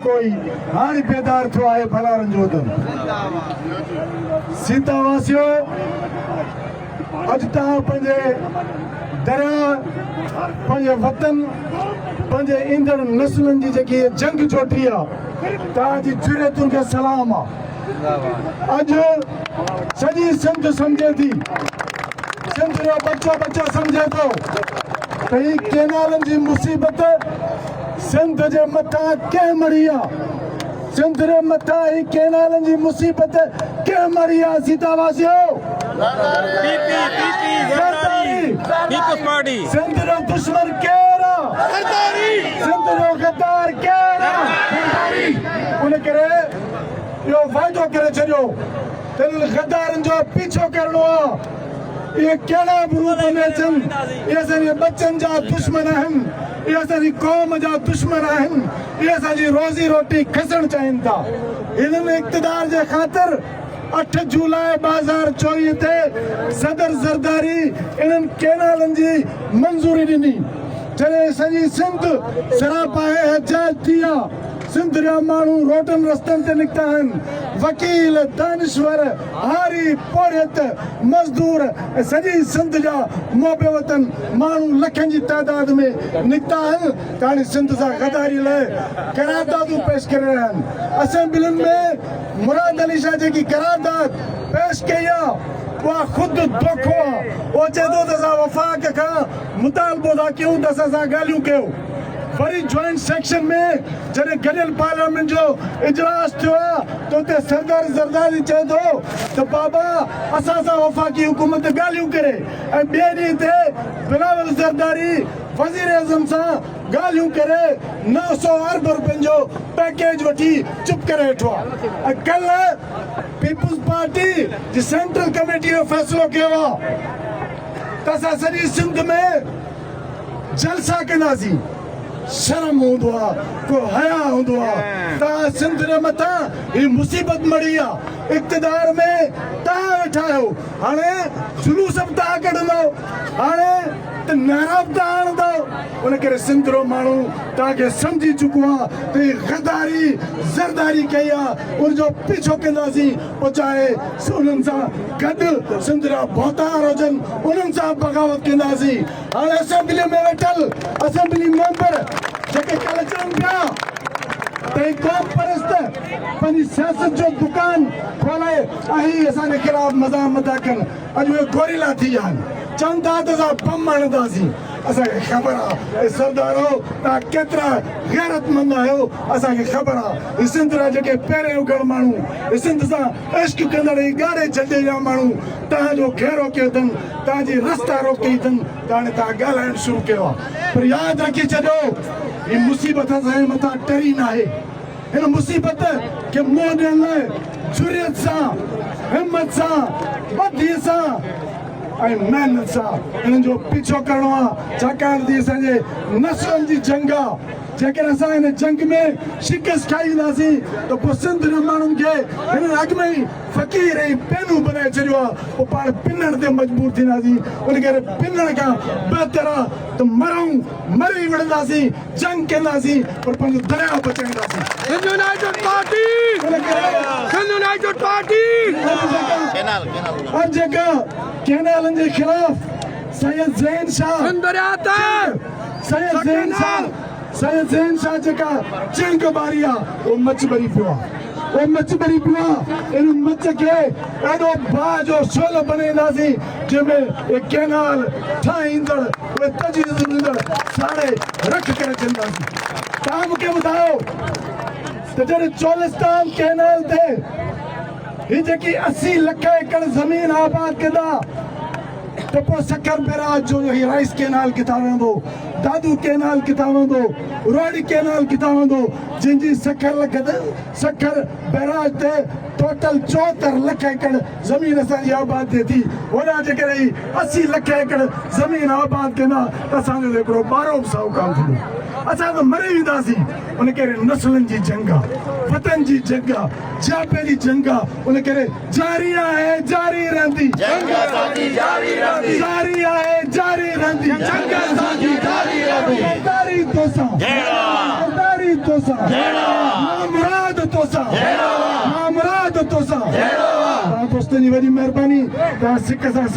कोई हाणे बेदार थियो आहे फलारनि जो दम सीता वासियो अॼु तव्हां पंहिंजे दरिया पंहिंजे वतन पंहिंजे ईंदड़ नस्लनि जी जेकी जंग जोटी आहे तव्हांजी जुरियतुनि खे सलाम आहे अॼु सॼी सिंध सम्झे थी सिंध जो बच्चो सम्झे थो त ही केनालनि जी मुसीबत सिंध जे मथां कंहिं मड़ी आहे सिंध जे मथां ही केनालनि जी मुसीबत कंहिं मड़ी आहे सीता वासियो सिंध जो दुश्मन केरु आहे सिंध जो गद्दार केरु आहे उन करे इहो वाइदो करे छॾियो त गद्दारनि जो पीछो करणो आहे ये कहिड़ा बि रूप में अचनि इहे असांजे बच्चनि जा दुश्मन आहिनि इहे असांजी क़ौम जा दुश्मन आहिनि इहे असांजी रोज़ी रोटी खसणु चाहिनि था हिननि इक़्तिदार जे ख़ातिर 8 जुलाई 2024 ते सदर ज़रदारी इन्हनि केनालनि जी मंज़ूरी ॾिनी जॾहिं सॼी सिंध सरापाए हजाज थी आहे सिंध जा माण्हू रोडनि रस्तनि ते निकिता आहिनि वकील दानिश्वर हारी पोरियत मज़दूर ऐं सॼी सिंध जा मोबे वतन माण्हू लखनि जी तादाद में निकिता आहिनि त हाणे सिंध सां गद्दारी लाइ करारदादूं पेश करे रहिया आहिनि असेंबलियुनि में मुराद अली शाह जेकी करारदाद पेश कई आहे उहा ख़ुदि धोखो आहे उहो चए थो त असां वफ़ाक़ खां मुतालबो था कयूं त असां सां ॻाल्हियूं कयो वरी जॉइंट सेक्शन में जॾहिं गॾियल पार्लियामेंट जो इजलास थियो आहे त उते सरदार ज़रदारी चए थो त बाबा असां सां वफ़ाक़ी हुकूमत ॻाल्हियूं करे ऐं ॿिए ॾींहं ते बिलावल ज़रदारी वज़ीर आज़म सां ॻाल्हियूं करे 900 अरब रुपयनि जो पैकेज वठी चुप करे वेठो आहे ऐं कल्ह पीपुल्स पार्टी जी सेंट्रल कमेटी जो फ़ैसिलो कयो आहे त असां सॼी सिंध में जलसा कंदासीं शर्म हूंदो आहे को हया हूंदो आहे तव्हां सिंध जे मथां ही मुसीबत मड़ी आहे इक़्तिदार में तव्हां वेठा आहियो हाणे जुलूस बि तव्हां कढंदव हाणे त नारा बि तव्हां आणंदव उन करे सिंध जो माण्हू तव्हांखे सम्झी चुको आहे त ही गद्दारी ज़रदारी कई आहे उनजो पीछो कंदासीं पोइ चाहे उन्हनि सां गॾु सिंध जा भोतार हुजनि उन्हनि सां बग़ावत कंदासीं हाणे असेंबली में वेठल असेंबली मेंबर जेके कल्ह चवनि पिया त क़ौम परस्त पंहिंजी सियासत जो दुकान खोलाए ऐं असांजे ख़िलाफ़ मज़ाक़ था कनि अॼु उहे गोरीला थी विया आहिनि चवनि था त असां बम आणंदासीं असांखे ख़बर आहे सरदारो तव्हां केतिरा गैरतमंद आहियो असांखे ख़बर आहे ही सिंध जा जेके पहिरें उगड़ माण्हू ही सिंध सां इश्क कंदड़ ही ॻाढ़े झंडे जा माण्हू तव्हांजो घेरो कयो अथनि तव्हांजी रस्ता रोकई अथनि त हाणे तव्हां ॻाल्हाइणु शुरू कयो आहे पर यादि रखी छॾियो ही मुसीबत असांजे मथां टरी न आहे हिन मुसीबत खे मुंहुं ॾियण लाइ जुरियत सां हिमत सां बदीअ सां ऐं महिनत सां हिननि जो पीछो करणो आहे छाकाणि त असांजे नस्लनि जी जंग आहे जेकर असां हिन जंग में शिकस्त खाईंदासीं त पोइ सिंध जे माण्हुनि खे हिननि अॻु में ई फ़क़ीर ऐं पेनू बनाए छॾियो आहे पोइ पाण पिनण ते मजबूर थींदासीं उन करे पिनण खां बहितर आहे त मरूं मरी विढ़ंदासीं जंग कंदासीं पर पंहिंजो दरिया बचाईंदासीं हर जगह केनालनि जे ख़िलाफ़ सैयद ज़ैन शाह जेका चिणक ॿारी आहे उहो मच ॿरी पियो आहे इन मच खे एॾो भाउ जो शोल बनाईंदासीं जंहिंमें केनाल ठाहींदड़ उहे तजवीज़ ॾींदड़ साड़े रख करे चवंदासीं तव्हां मूंखे ॿुधायो त जॾहिं चोलिस्तान केनाल ते ही जेकी 80 लख एकड़ ज़मीन आबाद कंदा त पोइ सखर बैराज जो ही राइस केनाल किथां वेंदो दादू केनाल किथां वेंदो रोडी केनाल किथां वेंदो जंहिंजी सखर बैराज ते टोटल 74 लख एकड़ ज़मीन असांजी आबाद थिए थी होॾा जेकॾहिं 80 लख एकड़ ज़मीन आबाद कंदा त असांजो हिकिड़ो ॿारो बि साहु कान थींदो असां त मरी वेंदासीं उन करे नस्लनि जी जंग आहे वतन जी जंग आहे जापे जी जंग आहे उन करे जारी आहे जारी रहंदी जंग असांजी जारी रहंदी जारी आहे जारी रहंदी जंग असांजी जारी रहंदी सरदारी तोसां तोसां दोस्तनि जी वॾी महिरबानी तव्हां सिक सां